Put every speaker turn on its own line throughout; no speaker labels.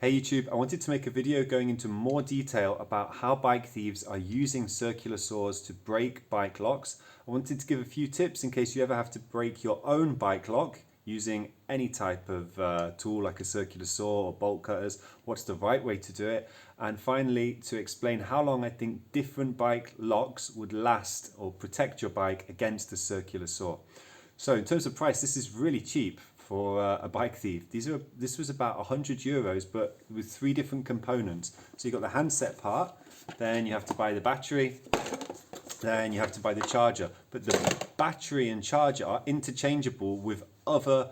Hey YouTube, I wanted to make a video going into more detail about how bike thieves are using circular saws to break bike locks. I wanted to give a few tips in case you ever have to break your own bike lock using any type of tool like a circular saw or bolt cutters. What's the right way to do it? And finally, to explain how long I think different bike locks would last or protect your bike against a circular saw. So in terms of price, this is really cheap for a bike thief. This was about €100, but with 3 different components. So you've got the handset part, then you have to buy the battery, then you have to buy the charger. But the battery and charger are interchangeable with other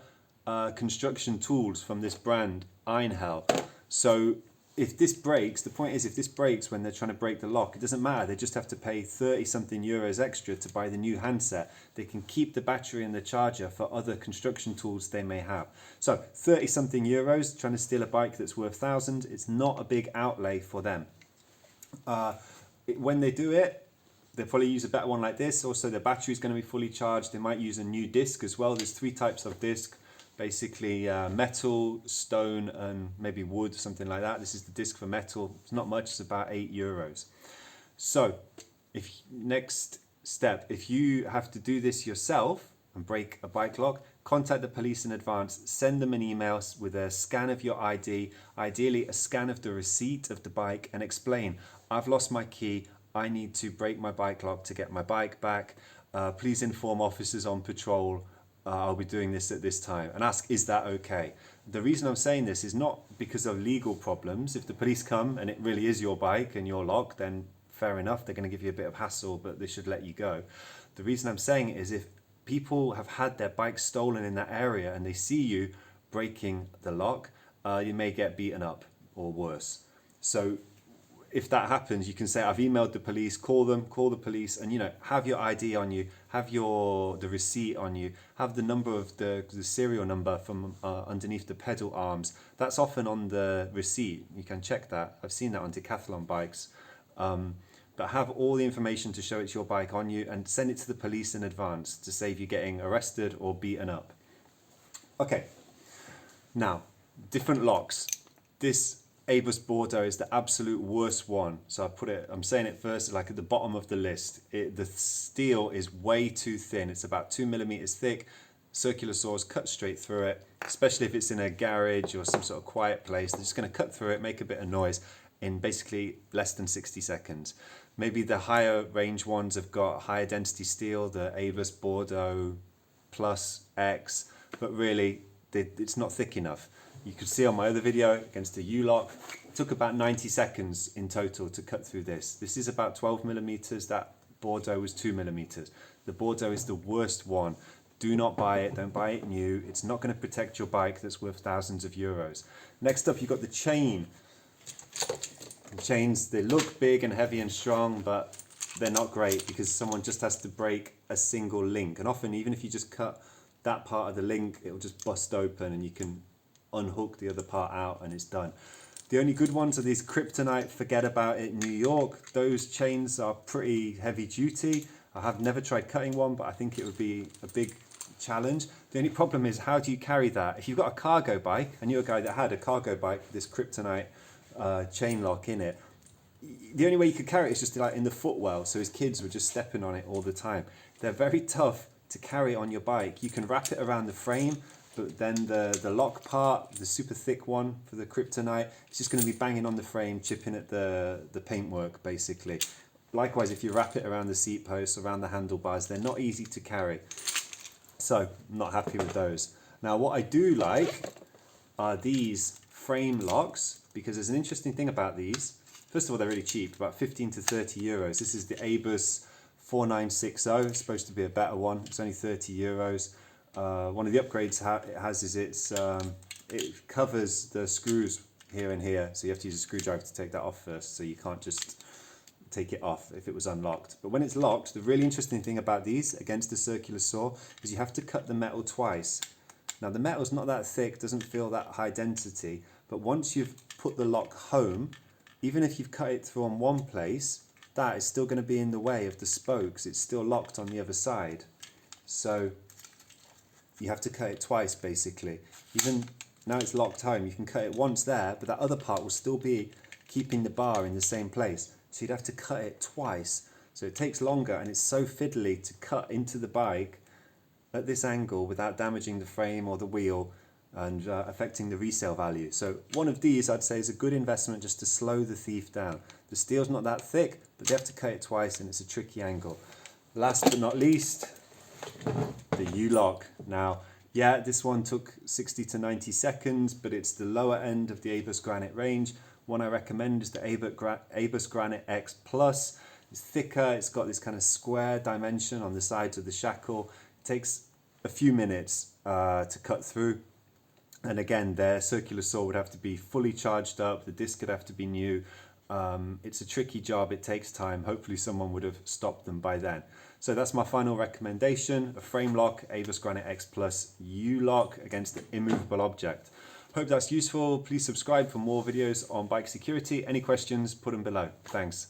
construction tools from this brand, Einhell. So if this breaks, the point is if this breaks when they're trying to break the lock, it doesn't matter. They just have to pay 30 something euros extra to buy the new handset. They can keep the battery and the charger for other construction tools they may have. So 30 something euros trying to steal a bike that's worth thousands, it's not a big outlay for them. When they do it, they'll probably use a better one like this. Also, the battery is going to be fully charged. They might use a new disc as well. There's 3 types of disc. Basically metal, stone and maybe wood, something like that. This is the disc for metal. It's not much, it's about €8. So next step, if you have to do this yourself and break a bike lock, contact the police in advance, send them an email with a scan of your ID, ideally a scan of the receipt of the bike, and explain, I've lost my key, I need to break my bike lock to get my bike back. Please inform officers on patrol. I'll be doing this at this time, and ask, is that okay? The reason I'm saying this is not because of legal problems. If the police come and it really is your bike and your lock, then fair enough, they're going to give you a bit of hassle, but they should let you go. The reason I'm saying it is if people have had their bikes stolen in that area and they see you breaking the lock, you may get beaten up or worse. So if that happens, you can say, I've emailed the police, call the police, and have your ID on you, have the receipt on you, have the number of the serial number from underneath the pedal arms. That's often on the receipt. You can check that. I've seen that on decathlon bikes. But have all the information to show it's your bike on you, and send it to the police in advance to save you getting arrested or beaten up. Okay, now, different locks. This Abus Bordeaux is the absolute worst one. So I'm saying it first, like at the bottom of the list. The steel is way too thin. It's about 2 millimeters thick. Circular saws cut straight through it, especially if it's in a garage or some sort of quiet place. They're just going to cut through it, make a bit of noise in basically less than 60 seconds. Maybe the higher range ones have got higher density steel, the Abus Bordeaux Plus X, but really it's not thick enough. You could see on my other video against the U-lock, it took about 90 seconds in total to cut through this. This is about 12 millimeters, that Bordeaux was 2 millimeters. The Bordeaux is the worst one. Do not buy it, don't buy it new. It's not going to protect your bike that's worth thousands of euros. Next up, you've got the chain. The chains, they look big and heavy and strong, but they're not great because someone just has to break a single link. And often, even if you just cut that part of the link, it will just bust open and you can unhook the other part out and it's done. The only good ones are these Kryptonite Forget About It New York. Those chains are pretty heavy duty. I have never tried cutting one, but I think it would be a big challenge. The only problem is, how do you carry that? If you've got a cargo bike, I knew a guy that had a cargo bike with this Kryptonite chain lock in it. The only way you could carry it is just like in the footwell, so his kids were just stepping on it all the time. They're very tough to carry on your bike. You can wrap it around the frame, but then the lock part, the super thick one for the Kryptonite, it's just going to be banging on the frame, chipping at the paintwork basically. Likewise, if you wrap it around the seat posts, around the handlebars, they're not easy to carry. So I'm not happy with those. Now what I do like are these frame locks, because there's an interesting thing about these. First of all, they're really cheap, about 15 to 30 euros. This is the Abus 4960, it's supposed to be a better one. It's only 30 euros. One of the upgrades it has is it covers the screws here and here, so you have to use a screwdriver to take that off first, so you can't just take it off if it was unlocked. But when it's locked, the really interesting thing about these against the circular saw is you have to cut the metal twice. Now the metal's not that thick, doesn't feel that high density, but once you've put the lock home, even if you've cut it through on one place, that is still going to be in the way of the spokes. It's still locked on the other side. So you have to cut it twice basically. Even now it's locked home. You can cut it once there, but that other part will still be keeping the bar in the same place. So you'd have to cut it twice. So it takes longer, and it's so fiddly to cut into the bike at this angle without damaging the frame or the wheel and affecting the resale value. So one of these I'd say is a good investment just to slow the thief down. The steel's not that thick, but they have to cut it twice and it's a tricky angle. Last but not least, the U-lock. Now, yeah, this one took 60 to 90 seconds, but it's the lower end of the Abus Granite range. One I recommend is the Abus Granite X Plus. It's thicker, it's got this kind of square dimension on the sides of the shackle. It takes a few minutes to cut through. And again, their circular saw would have to be fully charged up. The disc would have to be new. It's a tricky job. It takes time. Hopefully someone would have stopped them by then. So that's my final recommendation, a frame lock, Abus Granite X Plus U-lock against an immovable object. Hope that's useful. Please subscribe for more videos on bike security. Any questions, put them below. Thanks.